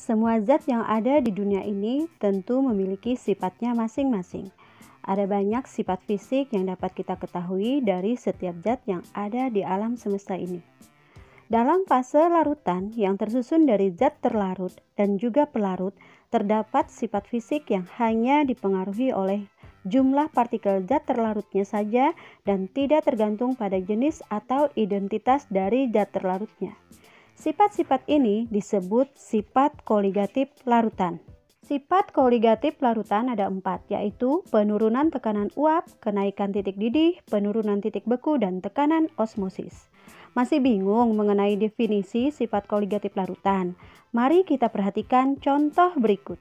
Semua zat yang ada di dunia ini tentu memiliki sifatnya masing-masing. Ada banyak sifat fisik yang dapat kita ketahui dari setiap zat yang ada di alam semesta ini. Dalam fase larutan yang tersusun dari zat terlarut dan juga pelarut, terdapat sifat fisik yang hanya dipengaruhi oleh jumlah partikel zat terlarutnya saja dan tidak tergantung pada jenis atau identitas dari zat terlarutnya. Sifat-sifat ini disebut sifat koligatif larutan. Sifat koligatif larutan ada 4, yaitu penurunan tekanan uap, kenaikan titik didih, penurunan titik beku, dan tekanan osmosis. Masih bingung mengenai definisi sifat koligatif larutan? Mari kita perhatikan contoh berikut.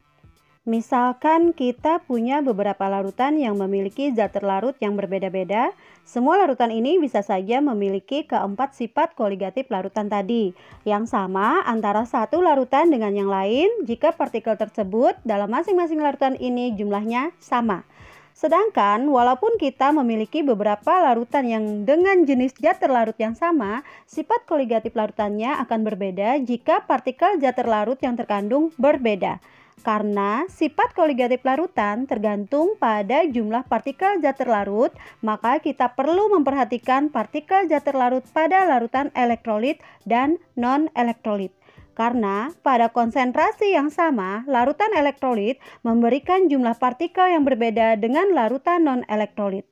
Misalkan kita punya beberapa larutan yang memiliki zat terlarut yang berbeda-beda. Semua larutan ini bisa saja memiliki keempat sifat koligatif larutan tadi, yang sama antara satu larutan dengan yang lain jika partikel tersebut dalam masing-masing larutan ini jumlahnya sama. Sedangkan walaupun kita memiliki beberapa larutan yang dengan jenis zat terlarut yang sama, sifat koligatif larutannya akan berbeda jika partikel zat terlarut yang terkandung berbeda. Karena sifat koligatif larutan tergantung pada jumlah partikel zat terlarut, maka kita perlu memperhatikan partikel zat terlarut pada larutan elektrolit dan non-elektrolit. Karena pada konsentrasi yang sama, larutan elektrolit memberikan jumlah partikel yang berbeda dengan larutan non-elektrolit.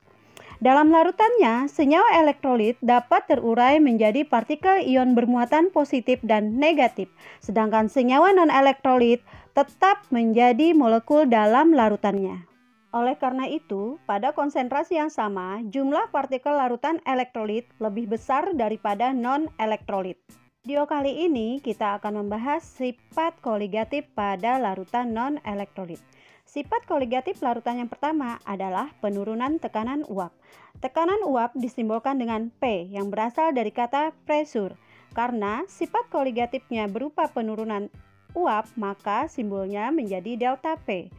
Dalam larutannya, senyawa elektrolit dapat terurai menjadi partikel ion bermuatan positif dan negatif, sedangkan senyawa non-elektrolit tetap menjadi molekul dalam larutannya. Oleh karena itu, pada konsentrasi yang sama, jumlah partikel larutan elektrolit lebih besar daripada non-elektrolit. Video kali ini kita akan membahas sifat koligatif pada larutan non-elektrolit. Sifat koligatif larutan yang pertama adalah penurunan tekanan uap. Tekanan uap disimbolkan dengan P yang berasal dari kata pressure. Karena sifat koligatifnya berupa penurunan uap, maka simbolnya menjadi delta P.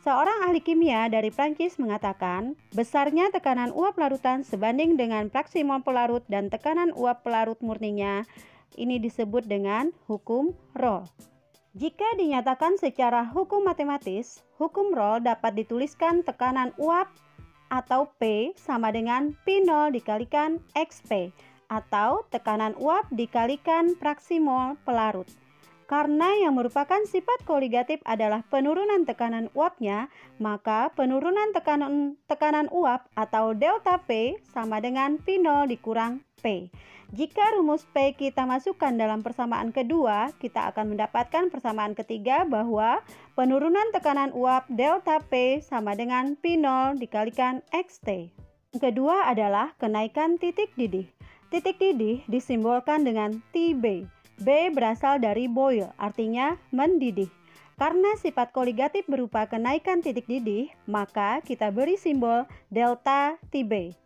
Seorang ahli kimia dari Prancis mengatakan, besarnya tekanan uap larutan sebanding dengan fraksi mol pelarut dan tekanan uap pelarut murninya. Ini disebut dengan hukum Rolle. Jika dinyatakan secara hukum matematis, hukum Rolle dapat dituliskan tekanan uap atau P sama dengan P0 dikalikan XP atau tekanan uap dikalikan fraksi mol pelarut. Karena yang merupakan sifat koligatif adalah penurunan tekanan uapnya, maka penurunan tekanan uap atau delta P sama dengan P0 dikurang P. Jika rumus P kita masukkan dalam persamaan kedua, kita akan mendapatkan persamaan ketiga bahwa penurunan tekanan uap delta P sama dengan P0 dikalikan XT. Yang kedua adalah kenaikan titik didih. Titik didih disimbolkan dengan TB. B berasal dari boil, artinya mendidih. Karena sifat koligatif berupa kenaikan titik didih, maka kita beri simbol delta TB.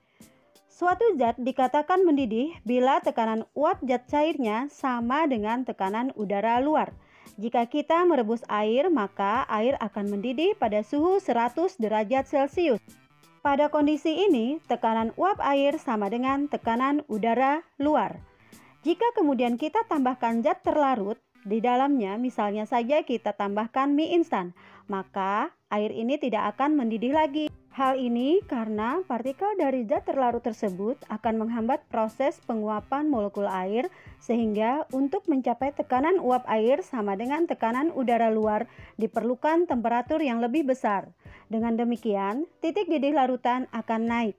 Suatu zat dikatakan mendidih bila tekanan uap zat cairnya sama dengan tekanan udara luar. Jika kita merebus air, maka air akan mendidih pada suhu 100 derajat Celcius. Pada kondisi ini, tekanan uap air sama dengan tekanan udara luar. Jika kemudian kita tambahkan zat terlarut di dalamnya, misalnya saja kita tambahkan mie instan, maka air ini tidak akan mendidih lagi. Hal ini karena partikel dari zat terlarut tersebut akan menghambat proses penguapan molekul air, sehingga untuk mencapai tekanan uap air sama dengan tekanan udara luar diperlukan temperatur yang lebih besar. Dengan demikian, titik didih larutan akan naik.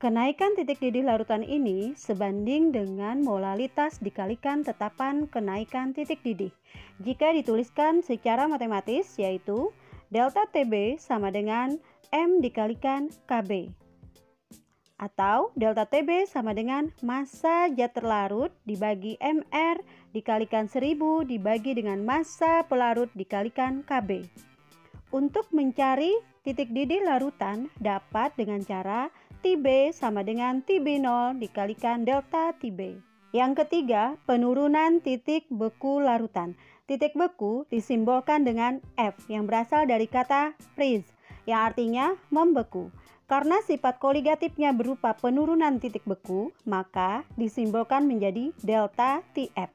Kenaikan titik didih larutan ini sebanding dengan molalitas dikalikan tetapan kenaikan titik didih. Jika dituliskan secara matematis, yaitu delta TB sama dengan M dikalikan KB. Atau delta TB sama dengan massa zat terlarut dibagi MR dikalikan 1000 dibagi dengan massa pelarut dikalikan KB. Untuk mencari titik didih larutan dapat dengan cara TB sama dengan TB0 dikalikan delta TB. Yang ketiga, penurunan titik beku larutan. Titik beku disimbolkan dengan F yang berasal dari kata freeze, yang artinya membeku. Karena sifat koligatifnya berupa penurunan titik beku, maka disimbolkan menjadi delta TF.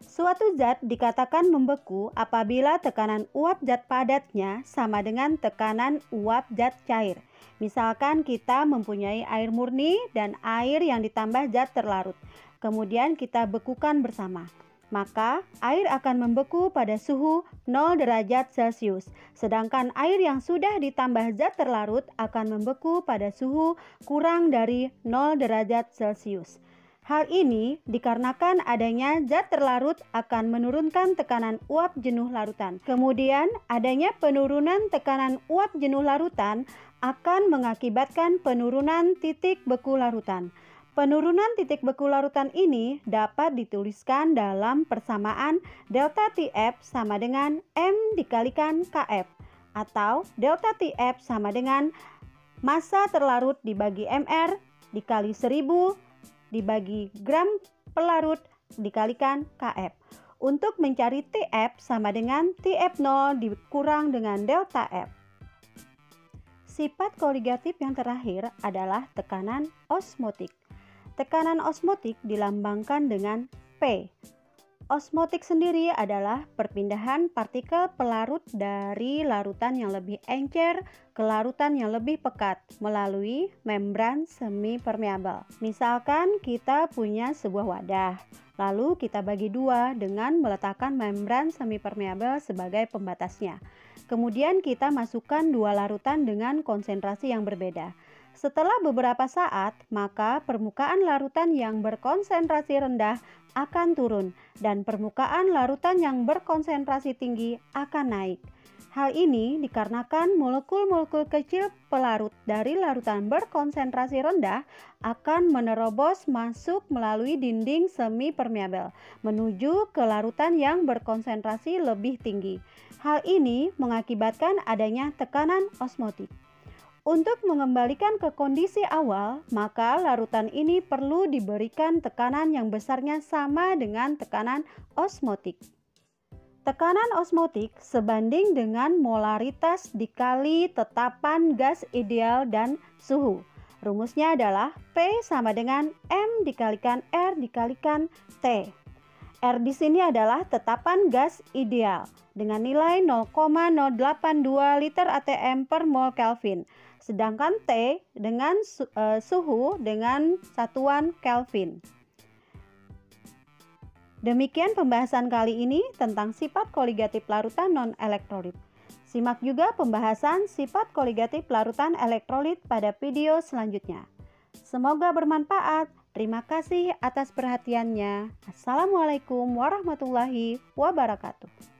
Suatu zat dikatakan membeku apabila tekanan uap zat padatnya sama dengan tekanan uap zat cair. Misalkan kita mempunyai air murni dan air yang ditambah zat terlarut. Kemudian kita bekukan bersama. Maka air akan membeku pada suhu 0 derajat Celcius. Sedangkan air yang sudah ditambah zat terlarut akan membeku pada suhu kurang dari 0 derajat Celcius. Hal ini dikarenakan adanya zat terlarut akan menurunkan tekanan uap jenuh larutan. Kemudian adanya penurunan tekanan uap jenuh larutan akan mengakibatkan penurunan titik beku larutan. Penurunan titik beku larutan ini dapat dituliskan dalam persamaan delta TF sama dengan M dikalikan KF, atau delta TF sama dengan massa terlarut dibagi MR dikali 1000 dibagi gram pelarut dikalikan KF. Untuk mencari TF sama dengan TF0 dikurang dengan delta F. Sifat koligatif yang terakhir adalah tekanan osmotik. Tekanan osmotik dilambangkan dengan P. Osmotik sendiri adalah perpindahan partikel pelarut dari larutan yang lebih encer ke larutan yang lebih pekat melalui membran semi permeabel. Misalkan kita punya sebuah wadah, lalu kita bagi dua dengan meletakkan membran semi permeabel sebagai pembatasnya. Kemudian kita masukkan dua larutan dengan konsentrasi yang berbeda. Setelah beberapa saat, maka permukaan larutan yang berkonsentrasi rendah akan turun dan permukaan larutan yang berkonsentrasi tinggi akan naik. Hal ini dikarenakan molekul-molekul kecil pelarut dari larutan berkonsentrasi rendah akan menerobos masuk melalui dinding semi permeabel menuju ke larutan yang berkonsentrasi lebih tinggi. Hal ini mengakibatkan adanya tekanan osmotik. Untuk mengembalikan ke kondisi awal, maka larutan ini perlu diberikan tekanan yang besarnya sama dengan tekanan osmotik. Tekanan osmotik sebanding dengan molaritas dikali tetapan gas ideal dan suhu. Rumusnya adalah P sama dengan M dikalikan R dikalikan T. R di sini adalah tetapan gas ideal dengan nilai 0,082 liter atm per mol Kelvin. Sedangkan T dengan suhu dengan satuan Kelvin. Demikian pembahasan kali ini tentang sifat koligatif larutan non-elektrolit. Simak juga pembahasan sifat koligatif larutan elektrolit pada video selanjutnya. Semoga bermanfaat. Terima kasih atas perhatiannya. Assalamualaikum warahmatullahi wabarakatuh.